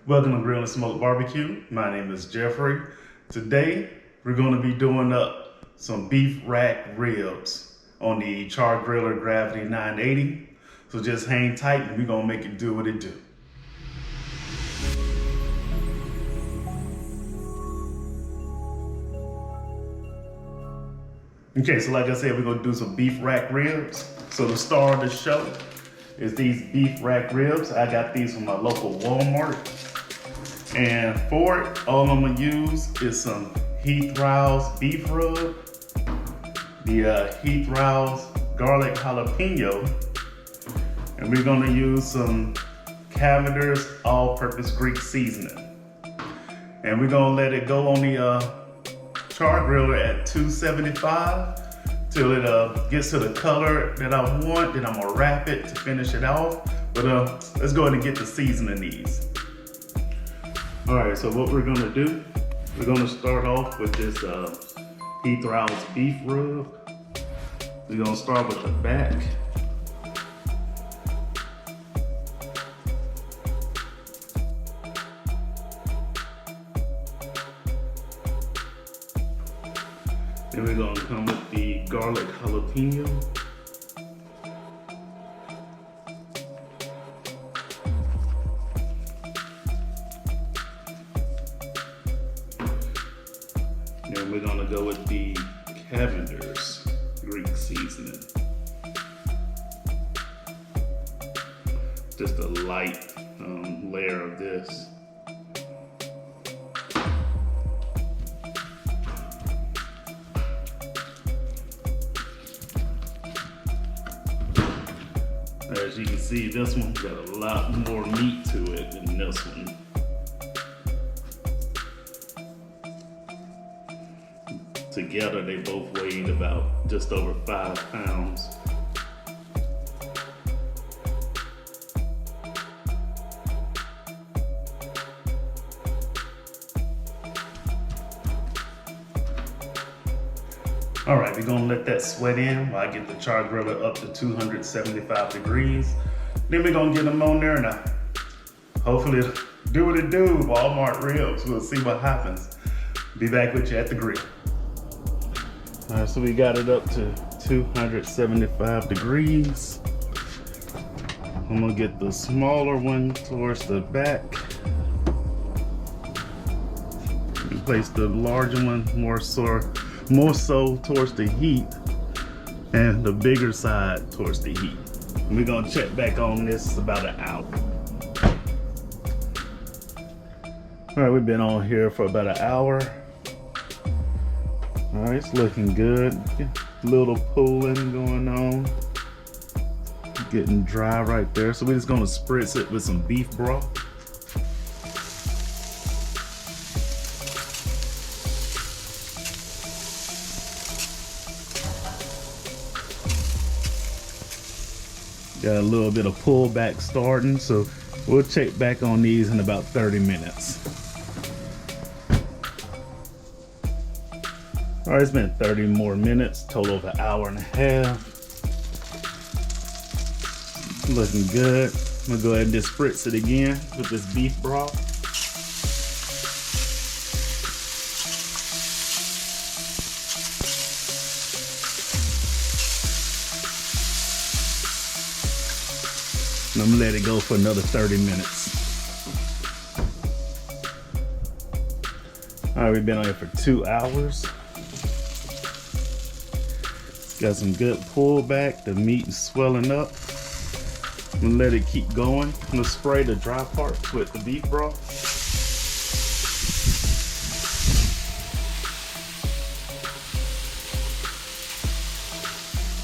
Welcome to Grill and Smoke BBQ. My name is Jeffrey. Today we're going to be doing up some beef rack ribs on the Char-Griller Gravity 980. So just hang tight and we're going to make it do what it do. Okay, so like I said, we're going to do some beef rack ribs. So the star of the show is these beef rack ribs. I got these from my local Walmart. And for it, all I'm gonna use is some Heath-Row's beef rub, the Heath-Row's garlic jalapeno, and we're gonna use some Cavender's all-purpose Greek seasoning. And we're gonna let it go on the Char-Griller at 275 till it gets to the color that I want. Then I'm gonna wrap it to finish it off. But let's go ahead and get the seasoning these. All right, so what we're gonna do, we're gonna start off with this Heath-Row's beef rub. We're gonna start with the back. Then we're gonna come with the garlic jalapeno. Then we're gonna go with the Cavender's Greek seasoning. Just a light layer of this. As you can see, this one's got a lot more meat to it than this one. Together, they both weighed about just over 5 pounds. All right, we're gonna let that sweat in while I get the Char-Griller up to 275 degrees. Then we're gonna get them on there and hopefully do what it do, Walmart ribs. We'll see what happens. Be back with you at the grill. All right, so we got it up to 275 degrees. I'm gonna get the smaller one towards the back. And place the larger one more so towards the heat, and the bigger side towards the heat. And we're gonna check back on this about an hour. All right, we've been on here for about an hour. All right, it's looking good. Little pulling going on. Getting dry right there. So we're just gonna spritz it with some beef broth. Got a little bit of pullback starting, so we'll check back on these in about 30 minutes. All right, it's been 30 more minutes, total of an hour and a half. Looking good. I'm gonna go ahead and just spritz it again with this beef broth. And I'm gonna let it go for another 30 minutes. All right, we've been on here for 2 hours. Got some good pullback. The meat is swelling up. I'm gonna let it keep going. I'm gonna spray the dry parts with the beef broth.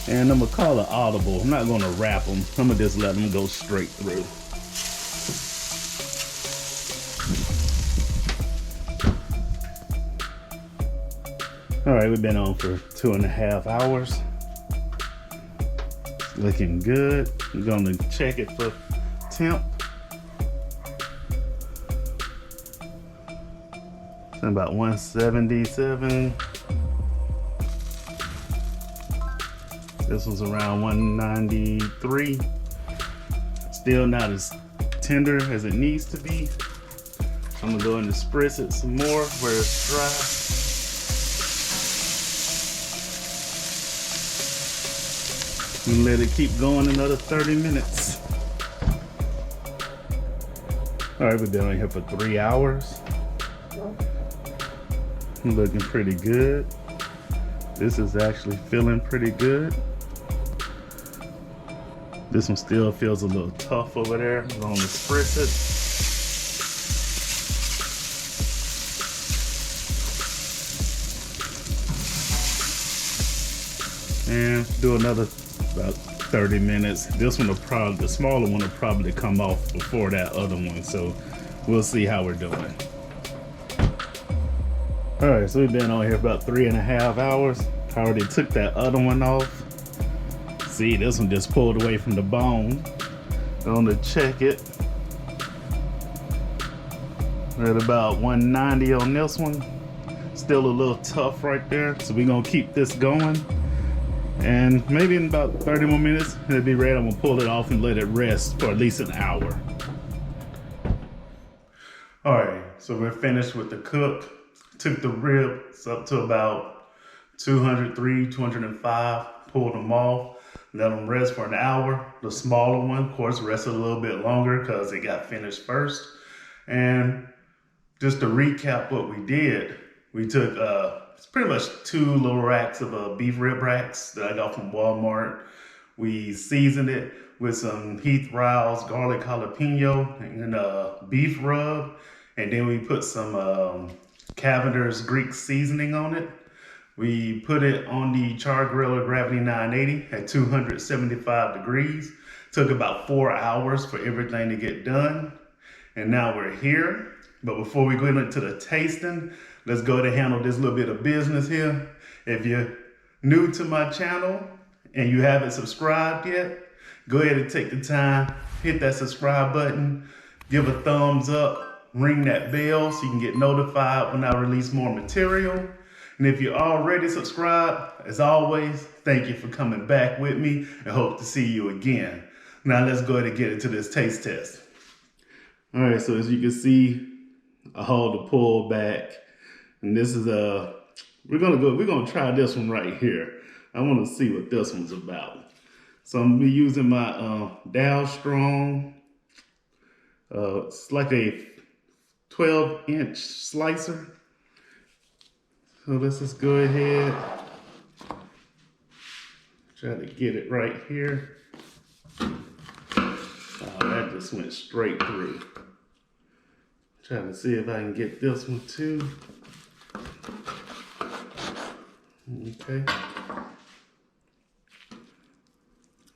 And I'm gonna call it audible. I'm not gonna wrap them. I'm gonna just let them go straight through. All right, we've been on for 2.5 hours. Looking good. We're gonna check it for temp. It's about 177. This was around 193. Still not as tender as it needs to be. I'm gonna go in and spritz it some more where it's dry. And let it keep going another 30 minutes. All right, we've been on here for 3 hours. Looking pretty good. This is actually feeling pretty good. This one still feels a little tough over there. I'm gonna spritz it. And do another about 30 minutes. This one will probably, the smaller one will probably come off before that other one. So we'll see how we're doing. All right, so we've been on here about 3.5 hours. I already took that other one off. See, this one just pulled away from the bone. I'm gonna check it. We're at about 190 on this one. Still a little tough right there. So we're gonna keep this going. And maybe in about 30 more minutes, it'll be ready. I'm gonna pull it off and let it rest for at least an hour. All right, so we're finished with the cook. Took the ribs up to about 203, 205, pulled them off, let them rest for an hour. The smaller one, of course, rested a little bit longer because it got finished first. And just to recap what we did, we took it's pretty much 2 little racks of beef rib racks that I got from Walmart. We seasoned it with some Heath Rouse garlic jalapeno and beef rub. And then we put some Cavender's Greek seasoning on it. We put it on the Char-Griller Gravity 980 at 275 degrees. Took about 4 hours for everything to get done. And now we're here. But before we go into the tasting, let's go ahead and handle this little bit of business here. If you're new to my channel and you haven't subscribed yet, go ahead and take the time, hit that subscribe button, give a thumbs up, ring that bell so you can get notified when I release more material. And if you're already subscribed, as always, thank you for coming back with me and hope to see you again. Now let's go ahead and get into this taste test. All right, so as you can see, I hold the pull back, and this is we're gonna try this one right here. I want to see what this one's about. So I'm gonna be using my Dow Strong. It's like a 12-inch slicer. So let's just go ahead, try to get it right here. Oh, that just went straight through. Trying to see if I can get this one too. Okay.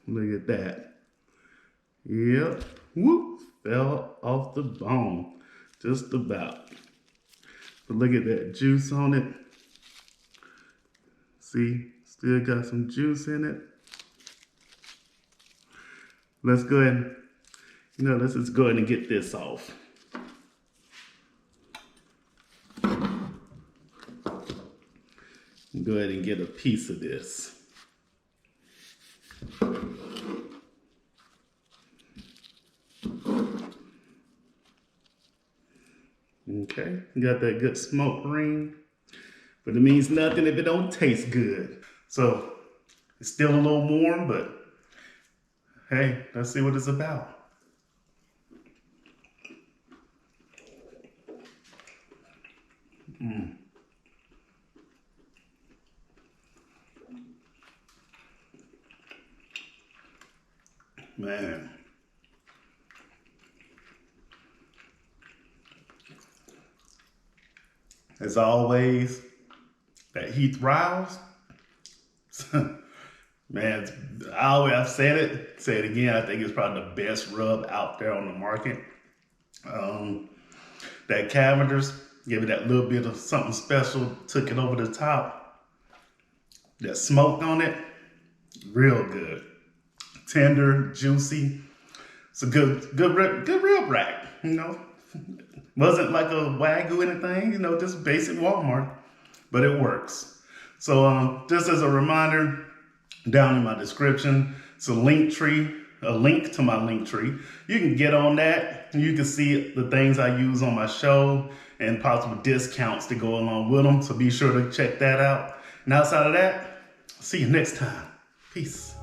Look at that. Yep. Whoop. Fell off the bone. Just about. But look at that juice on it. See, still got some juice in it. Let's go ahead and, let's just go ahead and get this off. Go ahead and get a piece of this. Okay, got that good smoke ring, but it means nothing if it don't taste good. So it's still a little warm, but hey, let's see what it's about. Man. As always, that Heath Rouse. Man, I've said it, say it again, I think it's probably the best rub out there on the market. That Cavender's, give it that little bit of something special, took it over the top. That smoke on it, real good. Tender, juicy. It's a good rib rack, Wasn't like a Wagyu or anything, just basic Walmart, but it works. So just as a reminder, down in my description, it's a link tree a link to my link tree. You can get on that. You can see the things I use on my show and possible discounts to go along with them. So be sure to check that out. And outside of that, see you next time. Peace.